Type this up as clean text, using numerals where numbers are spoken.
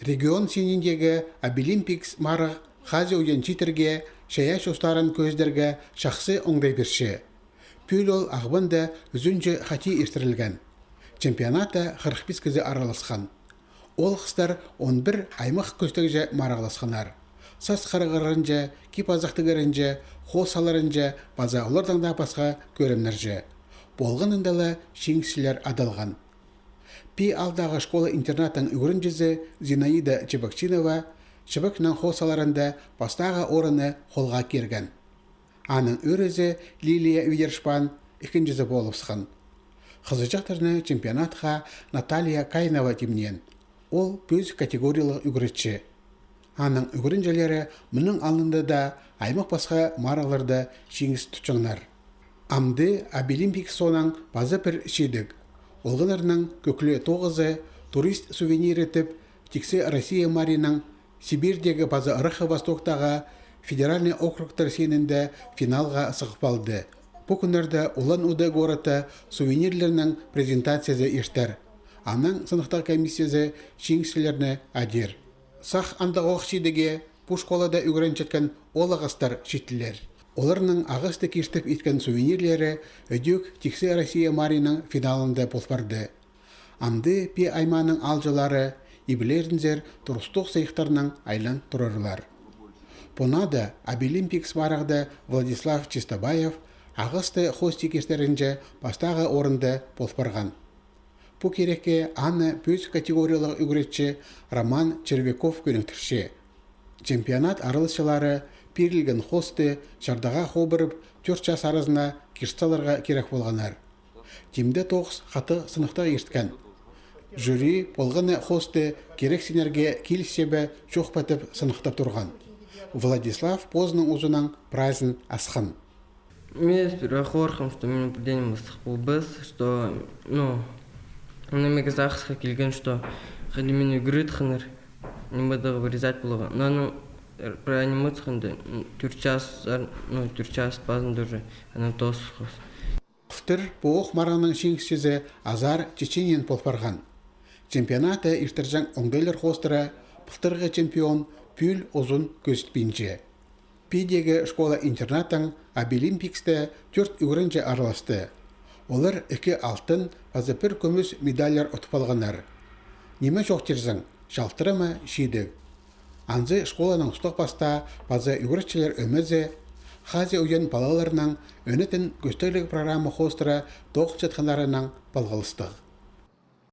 Регион сеніндегі Обилимпикс марық хази уен читерге, шая шостарын көздерге шақсы оңдай берші. Пүл ол ағбында үзінжі хати ертірілген. Чемпионата 45 кізі араласқан. Ол қыстар 11 аймақ көстегіже марағыласқанар. Сас қарығырынжа, кипазақтығырынжа, қол саларынжа, база олардан да басқа көрімніржі. Болғын үндалы шеңсілер адалған. Пи алдағы школа-интернатын үгірінжізі Зинаида Чебакчинова Чебакнан қосаларында бастағы орыны қолға керген. Аның өрізі Лилия Видершпан екіншізі болыпсқан. Қызычақтарыны чемпионатқа Наталья Кайнова темнен. Ол пөз категориялық үгірітші. Аның үгірінжелері мұның алынды да аймақ басқа мараларды шеңіз тұтшыңнар. Амды Обилимпик сонан базы бір шедік. Олғынарының көклі тоғызы турист сувенир етіп, тексе Россия маринның Сибирдегі базы Рыха Востоктағы федеральный округтар сенінде финалға сықпалды. Бұл күндерді Улан Удэ гораты сувенирлерінің презентациясы ештер. Аның сынықтағы комиссиясы шеңсілеріне әдер. Сақ андығы оқшидеге бұл школада үгірін жеткен олағыстар шеттілер. Оларының ағысты кештіп еткен сувенирлері өдек тексе Россия маринның финалында болпарды. Амды пе айманың алжылары ибілердіңзер тұрыстық сайықтарының айлан тұрарлар. Бұнада Обилимпикс барағды Владислав Чистобаев ағысты хостикестерінже бастағы орынды болпарған. Бұл керекке аны пөз категориялық үгіретші Роман Червяков көніктірші. Чемпионат арылышылары перілген хосты жардаға қобырып 4 час арызына кешталарға керек болғанар. Темді тоғыз қаты сынықта ерткен. Жюри болғаны хосты керек сенерге келісебі жоқ бәтіп сынықтап тұрған. Владислав Позның ұзынан прайзын асқан. Мен сперва қорқым, что мен определен бұл біз, что, на мегазақысқа келген, что қали мен үгірет қыныр, не бадағы вырезать болған. Но про анимацияны 4 час базында уже ана тосқыз. Құфтыр бұғық марғаның шеңсізі Азар Чеченен болпарған. Чемпионаты иштіржан оңдайлар қостыра бұқтырғы чемпион пүл ұзын көзітпейінше. Пидегі школа-интернатың Обилимпиксте 4 үгірінже араласты. Олар 2 алтын, базы 1 көміз медальяр ұтып алғанар. Неме жоқ терзің, шалтырымы шейдік. Анзы школаның ұстық баста базы үгірітшілер өмізі, хази ойын балаларының өнетін көстейлік программы қостыра тоқ жетқандарының балғылыстық.